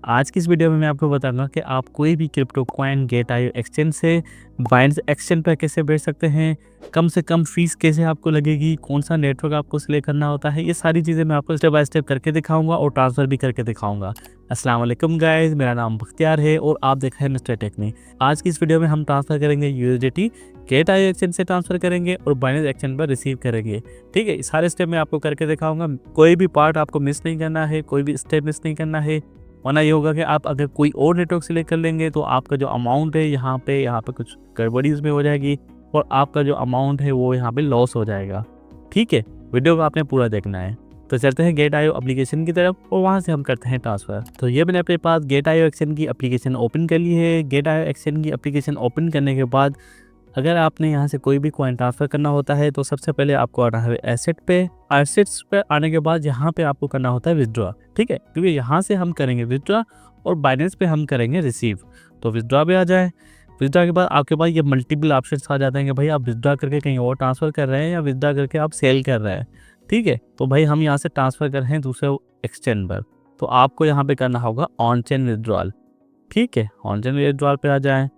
आज की इस वीडियो में मैं आपको बताऊंगा कि आप कोई भी क्रिप्टो कॉइन गेट.io एक्सचेंज से बाइनेंस एक्सचेंज पर कैसे बेच सकते हैं, कम से कम फीस कैसे आपको लगेगी, कौन सा नेटवर्क आपको सिलेक्ट करना होता है। ये सारी चीज़ें मैं आपको स्टेप बाय स्टेप करके दिखाऊंगा और ट्रांसफ़र भी करके दिखाऊंगा। अस्सलाम वालेकुम गाइस, मेरा नाम बख्तियार है और आप देख रहे हैं मिस्टर टेक्निक। आज की इस वीडियो में हम ट्रांसफ़र करेंगे यूएसडीटी, गेट.io एक्सचेंज से ट्रांसफ़र करेंगे और बाइनेंस एक्सचेंज पर रिसीव करेंगे। ठीक है, सारे स्टेप मैं आपको करके दिखाऊंगा। कोई भी पार्ट आपको मिस नहीं करना है, कोई भी स्टेप मिस नहीं करना है, वरना ये होगा कि आप अगर कोई और नेटवर्क सेलेक्ट कर लेंगे तो आपका जो अमाउंट है यहाँ पे कुछ गड़बड़ी उसमें हो जाएगी और आपका जो अमाउंट है वो यहाँ पे लॉस हो जाएगा। ठीक है, वीडियो को आपने पूरा देखना है। तो चलते हैं गेट.io एप्लीकेशन की तरफ और वहाँ से हम करते हैं ट्रांसफ़र। तो ये मैंने अपने पास गेट.io एक्सचेंज की एप्लीकेशन ओपन कर ली है। गेट.io एक्सचेंज की एप्लीकेशन ओपन करने के बाद अगर आपने यहाँ से कोई भी कॉइन ट्रांसफ़र करना होता है तो सबसे पहले आपको आना है एसेट्स पे आने के बाद यहाँ पे आपको करना होता है विथड्रॉ। ठीक है, क्योंकि यहाँ से हम करेंगे विथड्रॉ और बाइनेंस पे हम करेंगे रिसीव। तो विथड्रॉ पे आ जाए। विथड्रॉ के बाद आपके पास ये मल्टीपल ऑप्शंस आ जाते हैं कि भाई आप विथड्रॉ करके कहीं और ट्रांसफ़र कर रहे हैं या विथड्रॉ करके आप सेल कर रहे हैं। ठीक है, तो भाई हम यहाँ से ट्रांसफ़र कर रहे हैं दूसरे एक्सचेंज पर, तो आपको यहाँ पे करना होगा ऑन चेन विथड्रॉल। ठीक है, ऑन चेन विथड्रॉल पे आ जाएँ।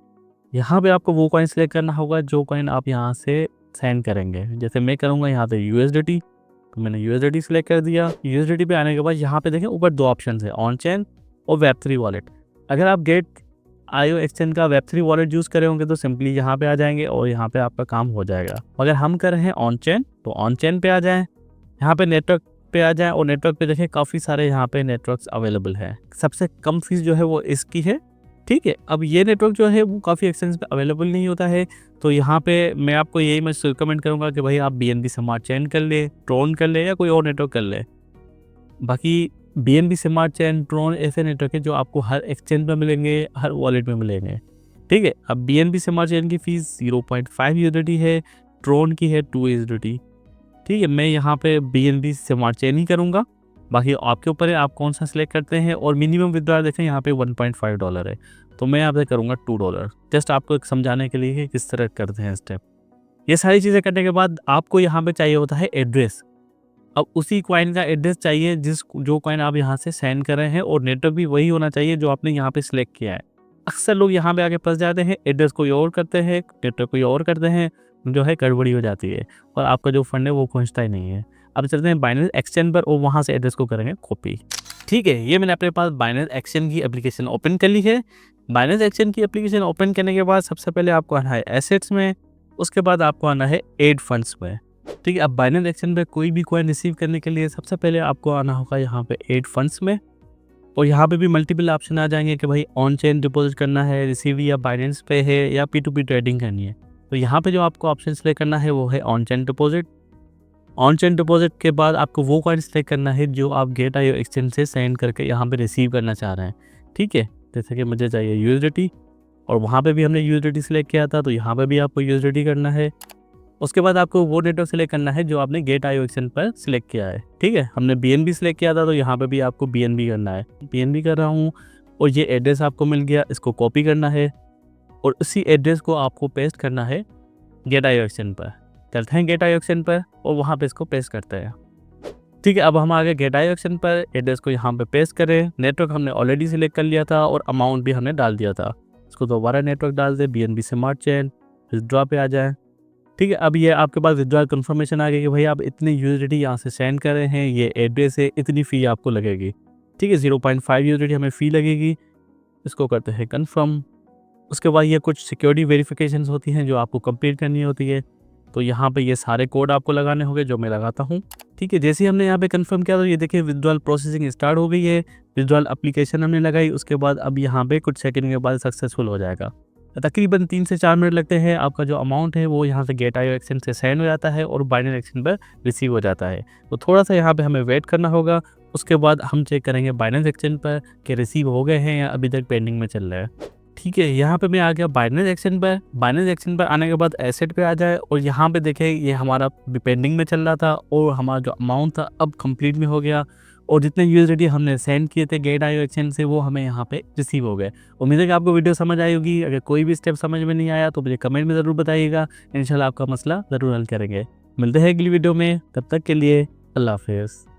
यहाँ पे आपको वो कॉइन सेलेक्ट करना होगा जो कॉइन आप यहाँ से सेंड करेंगे। जैसे मैं करूँगा यहाँ पे यूएसडीटी, तो मैंने यूएसडीटी सेलेक्ट कर दिया। यूएसडीटी पे आने के बाद यहाँ पे देखें ऊपर दो ऑप्शन है, ऑन चेन और वेब3 वॉलेट। अगर आप गेट.io एक्सचेंज का वेब3 वॉलेट यूज़ करे होंगे तो सिंपली यहाँ पे आ जाएंगे और यहाँ पे आपका काम हो जाएगा। अगर हम कर रहे हैं ऑन चेन तो ऑन चेन पे आ जाएँ, यहाँ पे नेटवर्क पे आ जाएँ और नेटवर्क पे देखें काफ़ी सारे यहाँ पे नेटवर्क्स अवेलेबल है। सबसे कम फीस जो है वो इसकी है। ठीक है, अब ये नेटवर्क जो है वो काफ़ी एक्सचेंज पे अवेलेबल नहीं होता है, तो यहाँ पे मैं आपको यही मैं रिकमेंड करूँगा कि भाई आप BNB स्मार्ट चेन कर ले, ट्रोन कर ले या कोई और नेटवर्क कर ले। बाकी BNB स्मार्ट चेन, ट्रोन ऐसे नेटवर्क है जो आपको हर एक्सचेंज में मिलेंगे, हर वॉलेट में मिलेंगे। ठीक है, अब BNB स्मार्ट चेन की फ़ीस 0.5 USDT है, ट्रोन की है 2 USDT। ठीक है, मैं यहाँ पे BNB स्मार्ट चेन ही करूँगा। बाकी आपके ऊपर है आप कौन सा सिलेक्ट करते हैं। और मिनिमम विथड्रॉल देखें यहाँ पे $1.5 है, तो मैं यहाँ पे करूँगा $2। जस्ट आपको एक समझाने के लिए कि किस तरह करते हैं स्टेप। ये सारी चीज़ें करने के बाद आपको यहाँ पे चाहिए होता है एड्रेस। अब उसी कॉइन का एड्रेस चाहिए जो कॉइन आप यहाँ से सेंड कर रहे हैं और नेटवर्क भी वही होना चाहिए जो आपने यहाँ पे सिलेक्ट किया है। अक्सर लोग यहाँ पे आके फंस जाते हैं, एड्रेस कोई और करते हैं, नेटवर्क कोई और करते हैं, जो है गड़बड़ी हो जाती है और आपका जो फंड है वो पहुँचता ही नहीं है। अब चलते हैं बाइनेंस एक्सचेंज पर और वहाँ से एड्रेस को करेंगे कॉपी। ठीक है, ये मैंने अपने पास बाइनेंस एक्सचेंज की एप्लीकेशन ओपन कर ली है। बाइनेंस एक्सचेंज की एप्लीकेशन ओपन करने के बाद सबसे पहले आपको आना है एसेट्स में, उसके बाद आपको आना है एड फंड्स में। ठीक है, अब बाइनेंस एक्सचेंज पे कोई भी कॉइन रिसीव करने के लिए सबसे पहले आपको आना होगा यहाँ पे एड फंड्स में और यहाँ पे भी मल्टीपल ऑप्शन आ जाएंगे कि भाई ऑन चेन डिपॉजिट करना है, रिसीव या बाइनेंस पे है या P2P ट्रेडिंग करनी है। तो यहाँ पे जो आपको ऑप्शन सेलेक्ट करना है वो है on chain deposit. On chain deposit के बाद आपको वो कॉइन सेलेक्ट करना है जो आप गेट.io एक्सचेंज से सेंड करके यहाँ पे रिसीव करना चाह रहे हैं। ठीक है, जैसे कि मुझे चाहिए यूएसडीटी और वहाँ पे भी हमने यूएसडीटी सेलेक्ट किया था, तो यहाँ पे भी आपको यूएसडीटी करना है। उसके बाद आपको वो नेटवर्क सेलेक्ट करना है जो आपने गेट.io एक्सचेंज पर सिलेक्ट किया है। ठीक है, हमने BNB सेलेक्ट किया था तो यहाँ पे भी आपको BNB करना है। BNB कर रहा हूँ और ये एड्रेस आपको मिल गया, इसको कॉपी करना है और उसी एड्रेस को आपको पेस्ट करना है गेट.io एक्सचेंज पर। चलते हैं गेट.io एक्सचेंज पर और वहाँ पे इसको पेस्ट करते हैं। ठीक है, अब हम आगे गेट.io एक्सचेंज पर एड्रेस को यहाँ पे पेस्ट करें। नेटवर्क हमने ऑलरेडी सिलेक्ट कर लिया था और अमाउंट भी हमने डाल दिया था। इसको दोबारा नेटवर्क डाल दें, BNB स्मार्ट चेन, विथड्रॉ पे आ जाए। ठीक है, अब ये आपके पास विथड्रॉल कन्फर्मेशन आ गई कि भाई आप इतने यूएसडीटी यहाँ से सेंड कर रहे हैं, ये एड्रेस है, इतनी फ़ी आपको लगेगी। ठीक है, 0.5 USDT हमें फ़ी लगेगी। इसको करते हैं कन्फर्म। उसके बाद ये कुछ सिक्योरिटी वेरिफिकेशंस होती हैं जो आपको कंप्लीट करनी होती है, तो यहाँ पे ये सारे कोड आपको लगाने होंगे जो मैं लगाता हूँ। ठीक है, जैसे ही हमने यहाँ पे कंफर्म किया तो ये देखिए विथड्रॉल प्रोसेसिंग स्टार्ट हो गई है। विथड्रॉल एप्लीकेशन हमने लगाई, उसके बाद अब यहाँ पे कुछ सेकंड के बाद सक्सेसफुल हो जाएगा। तकरीबन 3 से 4 मिनट लगते हैं। आपका जो अमाउंट है वो यहाँ से गेट.io एक्सचेंज से सेंड हो जाता है और बाइनेंस एक्सचेंज पर रिसीव हो जाता है। तो थोड़ा सा यहाँ पे हमें वेट करना होगा। उसके बाद हम चेक करेंगे बाइनेंस एक्सचेंज पर कि रिसीव हो गए हैं या अभी तक पेंडिंग में चल रहा है। ठीक है, यहाँ पे मैं आ गया बाइनेंस एक्सचेंज पर। बाइनेंस एक्सचेंज पर आने के बाद एसेट पे आ जाए और यहाँ पे देखें ये हमारा पेंडिंग में चल रहा था और हमारा जो अमाउंट था अब कंप्लीट में हो गया और जितने यूएसडीटी हमने सेंड किए थे गेट.io एक्सचेंज से वो हमें यहाँ पे रिसीव हो गए। उम्मीद है कि आपको वीडियो समझ आई होगी। अगर कोई भी स्टेप समझ में नहीं आया तो मुझे कमेंट में ज़रूर बताइएगा, इंशाल्लाह आपका मसला ज़रूर हल करेंगे। मिलते हैं अगली वीडियो में, तब तक के लिए अल्लाह हाफिज़।